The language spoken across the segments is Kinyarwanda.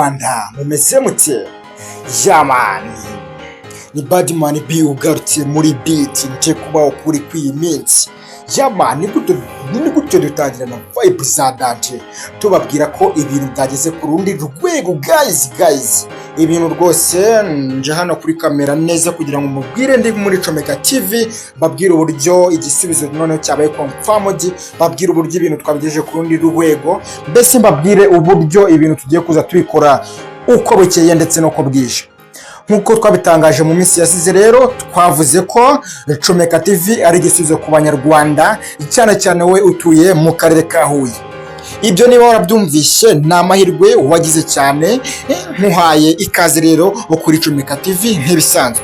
Rwanda mumeze mute? Yamani ni Badman B ugarutse muri beat nje kubaho kuri kwiyi minsi. Yamani ni gutyo dutangira na vibe za danje tubabwira ko ibintu byageze ku rundi rwego guys. Ibintu rwose nje hano kuri kamera neza kugira ngo mubwire ndi muri Comeka TV, babwire uburyo igisubizo none cyabaye confirmed, babwire uburyo ibintu twabigejeje ku rundi rwego, mbese mbabwire uburyo ibintu tugiye kuza tubikora uko bukeye ndetse no ko bwije. Nkuko twabitangaje mu minsi yasize rero twavuze ko Comeka TV ari igisubizo ku banyarwanda, cyane cyane we utuye mu karere ka Huye. Ibyo niba warabyumvishe ni amahirwe wagize cyane, nkuhaye ikaze rero kuri Comeka TV nk'ibisanzwe.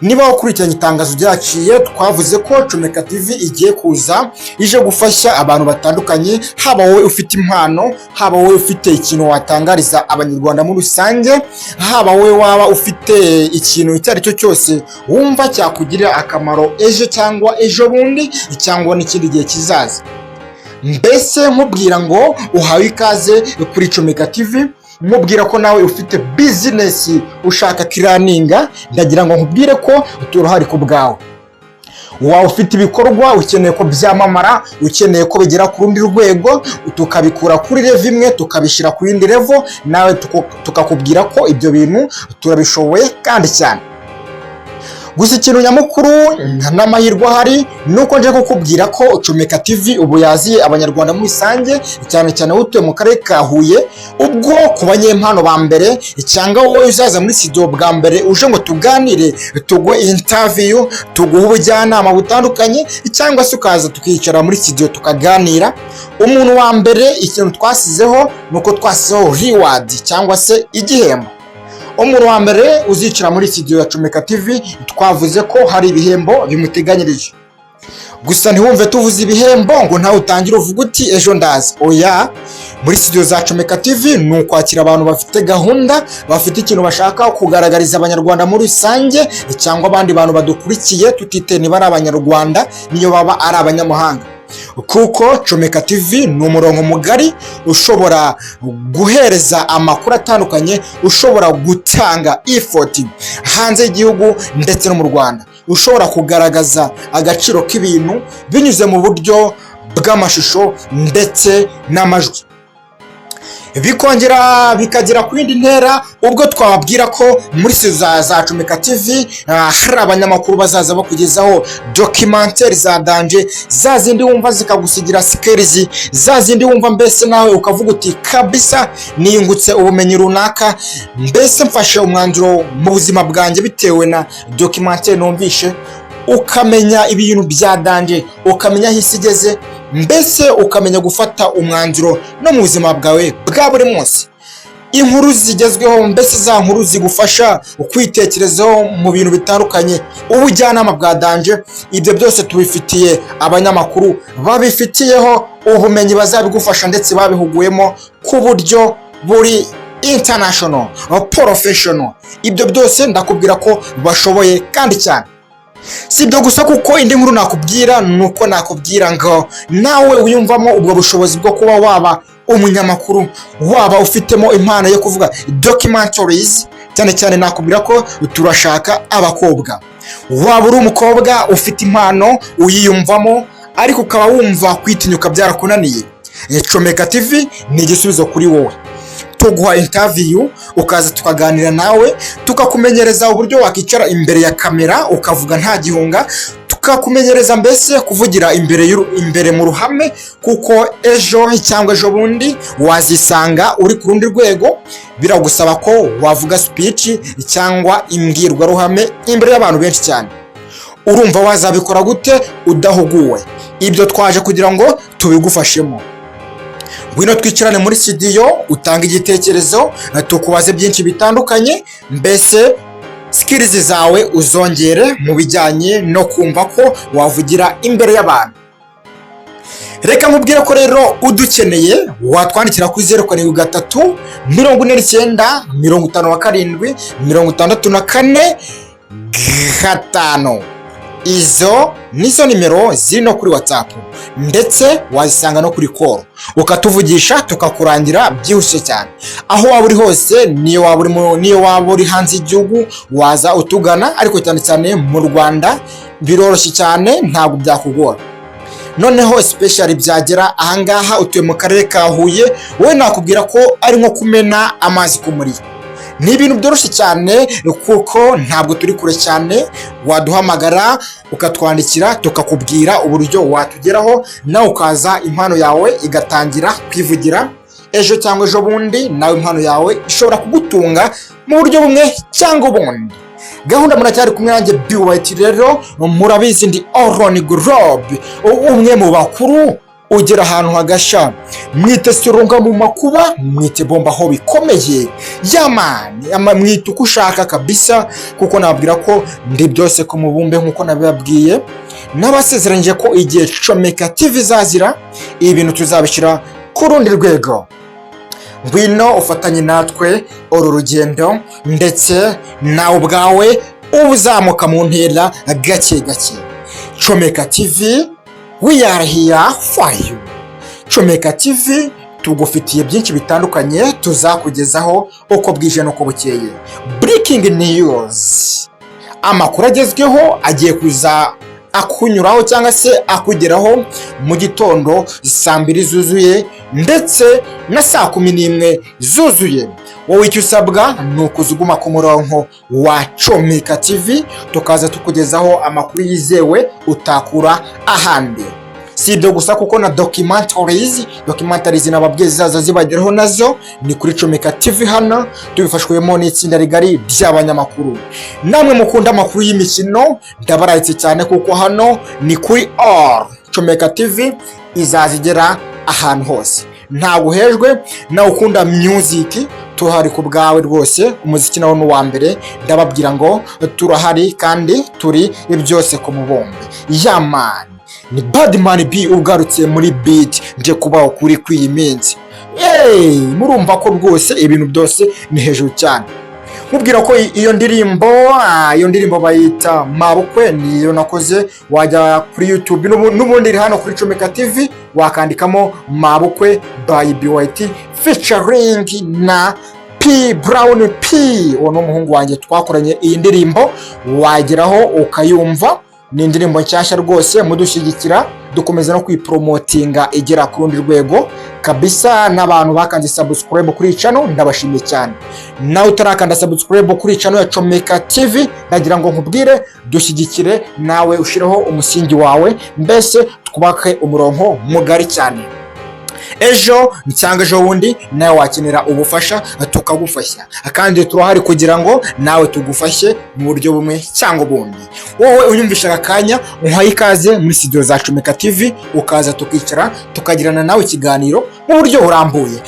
Niba wakurikiranye itangazo ryaciye, twavuze ko Comeka TV igiye kuza ije gufasha abantu batandukanye, haba wowe ufite impano, haba wowe ufite ikintu watangariza abanyarwanda muri rusange, haba wowe waba ufite ikintu icyo ari cyo cyose wumva cyakugirira akamaro ejo cyangwa ejo bundi cyangwa n'ikindi gihe kizaza. Mbese nkubwira ngo uhawe ikaze kuri Comeka TV, mubwira ko nawe ufite business ushaka kiraninga, ndagira ngo nkubwire ko turahari ku bwawe. Waba ufite ibikorwa ukeneye ko byamamara, ukeneye ko bigera ku rundi rwego, tukabikura kuri level imwe tukabishyira ku yindi level, nawe tukakubwira ko ibyo bintu turabishoboye kandi cyane. Gusa ikintu nyamukuru n'amahirwe ahari nuko nje kukubwira ko Comeka TV ubu yaziye abanyarwanda muri rusange, cyane cyane utuye mu karere ka Huye. Ubwo ku banyempano ba mbere cyangwa wowe uzaza muri studio bwa mbere uje ngo tuganire, tugwe interview, tuguhe ubujyanama butandukanye, cyangwa se ukaza tukicara muri studio tukaganira, umuntu wa mbere ikintu twasizeho nuko twasizeho reward cyangwa se igihembo. Umuntu wa mbere uzicara muri studio ya Comeka TV twavuze ko hari ibihembo bimuteganyirije. Gusa ntiwumve tuvuze ibihembo ngo ntawe utangira uvuga uti ejo ndaza. Oya, muri studio za Comeka TV ni ukwakira abantu bafite gahunda, bafite ikintu bashaka kugaragariza abanyarwanda muri rusange, cyangwa abandi bantu badukurikiye tutite niba ari abanyarwanda niyo baba ari abanyamahanga. Kuko Comeka TV ni umurongo mugari ushobora guhereza amakuru atandukanye, ushobora gutanga effort hanze y'igihugu ndetse no mu Rwanda, ushobora kugaragaza agaciro k'ibintu binyuze mu buryo bw'amashusho ndetse n'amajwi, bikongera bikagera ku yindi ntera. Ubwo twababwira ko muri za Comeka TV hari abanyamakuru bazaza bakugezaho documentaire za danje, za zindi wumva zikagusigira skills, za zindi wumva mbese nawe ukavuga uti kabisa niyungutse ubumenyi runaka, mbese mfashe umwanzuro mu buzima bwanjye bitewe na documentaire numvishe, ukamenya ibintu bya danje, ukamenya aho isi igeze, mbese ukamenya gufata umwanzuro no mu buzima bwawe bwa buri munsi. Inkuru zigezweho, mbese za nkuru zigufasha kwitekerezaho mu bintu bitandukanye, ubujyanama bwa danje, ibyo byose tubifitiye abanyamakuru babifitiyeho ubumenyi, bazabigufasha ndetse babihuguyemo ku buryo buri international professional. Ibyo byose ndakubwira ko bashoboye kandi cyane. Si ibyo gusa, kuko indi nkuru nakubwira nuko nakubwira ngo nawe wiyumvamo ubwo bushobozi bwo kuba waba umunyamakuru, waba ufitemo impano yo kuvuga documentaries. Cyane cyane nakubwira ko turashaka abakobwa. Waba uri umukobwa ufite impano uyiyumvamo ariko ukaba wumva kwitinyuka byarakunaniye, Comeka TV ni igisubizo kuri wowe. Tuguha interview, ukaza tukaganira nawe, tukakumenyereza uburyo wakicara imbere ya kamera ukavuga nta gihunga, tukakumenyereza mbese kuvugira imbere mu ruhame, kuko ejo cyangwa ejo bundi wazisanga uri ku rundi rwego, biragusaba ko wavuga speech cyangwa imbwirwaruhame imbere y'abantu benshi cyane. Urumva wazabikora gute udahuguwe? Ibyo twaje kugira ngo tubigufashemo. Ngwino twicarane muri studio, utanga igitekerezo, tukubaze byinshi bitandukanye, mbese skills zawe uzongere mu bijyanye no kumva ko wavugira imbere y'abantu. Reka nkubwire ko rero udukeneye watwandikira kuri 073 49 57 64 5. izo nizo nimero ziri no kuri WhatsApp ndetse wazisanga no kuri call ukatuvugisha tukakurangira byihuse cyane. Aho waba uri hose, niyo waba uri hanze y'igihugu waza utugana, ariko cyane cyane mu Rwanda biroroshye cyane, ntabwo byakugora. Noneho especially byagera ahangaha utuye mu karere ka Huye, wowe nakubwira ko ari nko kumena amazi ku muriro. Ni ibintu byoroshye cyane kuko ntabwo turi kure cyane, waduhamagara ukatwandikira tukakubwira uburyo watugeraho, nawe ukaza impano yawe igatangira kwivugira. Ejo cyangwa ejo bundi nawe impano yawe ishobora kugutunga mu buryo bumwe cyangwa ubundi. Gahunda muracyari kumwe nanjye BYT, rero murabizi ndi Oroni Globe, umwe mu bakuru ugera ahantu hagasha. Mwite Surunga mu makuba, mwite Bomba aho bikomeye. Yamani, mwite uko ushaka kabisa, kuko nabwira ko ndi byose ku mubumbe nkuko nabibabwiye. Nabasezeranyije ko igihe Chomeka TV izazira, ibintu tuzabishyira ku rundi rwego. Ngwino ufatanye natwe uru rugendo, ndetse nawe ubwawe uzamuka mu ntera gake gake. Chomeka TV, we are here for you. Chomeka TV tugufitiye byinshi bitandukanye tuzakugezaho uko bwije nuko bukeye. Breaking news, amakuru agezweho agiye kuza akunyuraho cyangwa se akugeraho mu gitondo saa 2 zuzuye ndetse na saa 11 zuzuye. Wowe icyo usabwa ni ukuzuguma ku murongo wa Chomeka TV, tukaza tukugezaho amakuru yizewe utakura ahandi. Si ibyo gusa kuko na documentaries nababwiye zaza zibageraho nazo ni kuri Chomeka TV hano, tubifashwemo n'itsinda rigari by'abanyamakuru. Namwe mukunda amakuru y'imikino ndabarayitse cyane kuko hano ni kuri Chomeka TV izazigera ahantu hose. Ntabwo uhejwe, nawe ukunda music tuhari ku bwawe rwose. Umuziki nawo ni uwa mbere, ndababwira ngo turahari kandi turi byose ku mubombe. Yamani, ni Badman B ugarutse muri beat, nje kubaho kuri kw'iyi minsi. Murumva ko rwose ibintu byose ni hejuru cyane. Mubwira ko iyo ndirimbo bayita Mabukwe, niyo nakoze. Wajya kuri YouTube n'ubundi iri hano kuri Chomeka TV, wakandikamo Mabukwe by BYT featuring na P Brown P, uwo n'umuhungu wanjye twakoranye iyi ndirimbo. Wageraho ukayumva, ni indirimbo nshyashya rwose, mudushyigikira dukomeza no kwipromotinga igera ku rundi rwego kabisa. N'abantu bakanze subscribe kuri channel ndabashimiye cyane. Nawe utarakanda subscribe kuri channel ya Chomeka TV, ndagira ngo nkubwire dushyigikire, nawe ushiraho umusingi wawe, mbese twubake umurongo mugari cyane. Ejo cyangwa ejo bundi nawe wakenera ubufasha tukagufasha, kandi turahari kugira ngo nawe tugufashe mu buryo bumwe cyangwa ubundi. Wowe unyumvisha akanya, uhaye ikaze muri studio za Chomeka TV, ukaza tukicara tukagirana nawe ikiganiro mu buryo burambuye.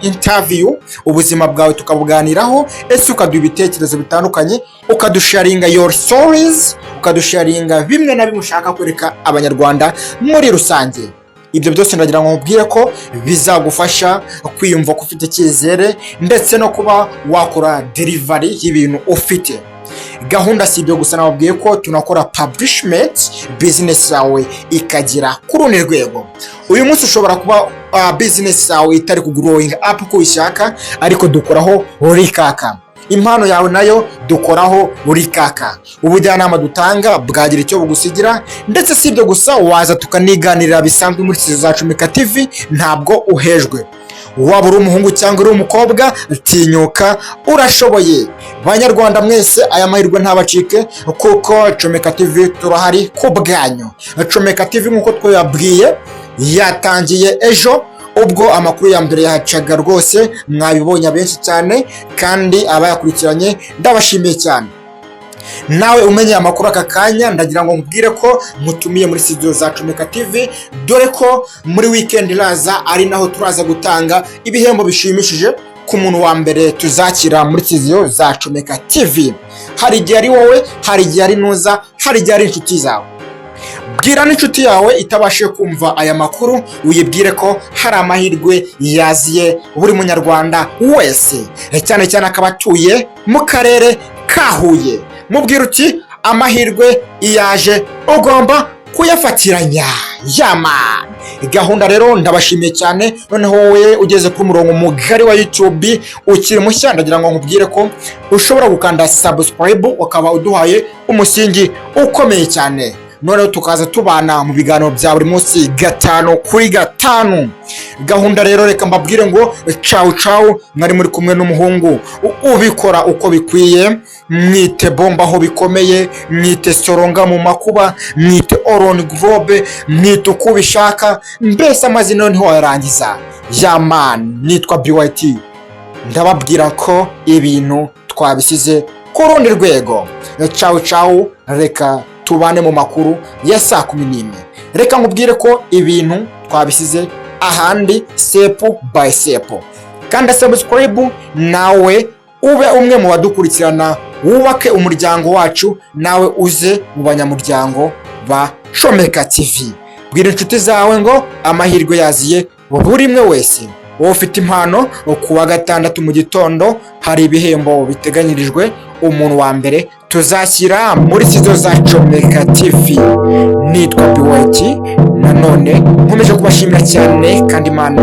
Interview ubuzima bwawe tukabuganiraho, ese ukaduha ibitekerezo bitandukanye, ukadusharinga your stories, ukadusharinga bimwe na bimwe ushaka kwereka abanyarwanda muri rusange. Ibyo byose ndagira ngo nkubwire ko bizagufasha kwiyumva ko ufite icyizere, ndetse no kuba wakora delivery y'ibintu ufite. Gahunda si ibyo gusa, nababwiye ko tunakora publishment, business yawe ikagira ku rundi rwego. Uyu munsi ushobora kuba business yawe itari ku growing up uko uyishaka, ariko dukoraho rikaka. Impano yawe nayo dukoraho rikaka. Ubujyanama dutanga bwagira icyo bugusigira, ndetse si ibyo gusa, waza tukaniganirira bisanzwe muri studio za Chomeka TV, ntabwo uhejwe. Waba uri umuhungu cyangwa uri umukobwa, tinyuka, urashoboye. Banyarwanda mwese aya mahirwe ntabacike, kuko Chomeka TV turahari ku bwanyu. Chomeka TV nkuko twabwiye yatangiye ejo, ubwo amakuru ya mbere yahacaga rwose, mwabibonye benshi cyane, kandi abayakurikiranye ndabashimiye cyane. Nawe umenye amakuru aka kanya, ndagira ngo nkubwire ko mutumiye muri studio za Chomeka TV, dore ko muri weekend iraza, ari naho turaza gutanga ibihembo bishimishije ku muntu wa mbere tuzakira muri studio za Chomeka TV. Hari igihe ari wowe, hari igihe ari Nuza, hari igihe ari inshuti zawe. Bwira n'inshuti yawe itabashe kumva aya makuru, uyibwire ko hari amahirwe yaziye buri munyarwanda wese, cyane cyane akaba atuye mu karere ka Huye. Mubwira uti amahirwe iyaje ugomba kuyafatiranya. Yamani, gahunda rero ndabashimiye cyane. Noneho wowe ugeze ku murongo mugari wa YouTube ukiri mushya, ndagira ngo nkubwire ko ushobora gukanda subscribe ukaba uduhaye umusingi ukomeye cyane. Noneho tukaza tubana mu biganiro bya buri munsi 5 kuri 5. Gahunda rero reka mbabwire ngo ciao ciao, mwari muri kumwe n'umuhungu ubikora uko bikwiye. Mwite bomba aho bikomeye, mwite soronga mu makuba, mwite oron globe, mwite uko bishaka, mbese amazina niho yarangiza. Yaman, nitwa BYT, ndababwira ko ibintu twabisize ku rundi rwego. Ciao ciao, reka tubane mu makuru ya saa 11. Reka nkubwire ko ibintu twabisize ahandi sepu by sepu. Kanda subscribe nawe ube umwe mu badukurikirana, wubake umuryango wacu, nawe uze mu banyamuryango ba Shomeka TV. Bwira inshuti zawe ngo amahirwe yaziye buri umwe wese. Wowe ufite impano, kuwa gatandatu mu gitondo hari ibihembo biteganyirijwe umuntu wa mbere tuzashyira muri sizo za Shomeka TV. Nitwa BYT, nanone nkomeje kubashimira cyane kandi Imana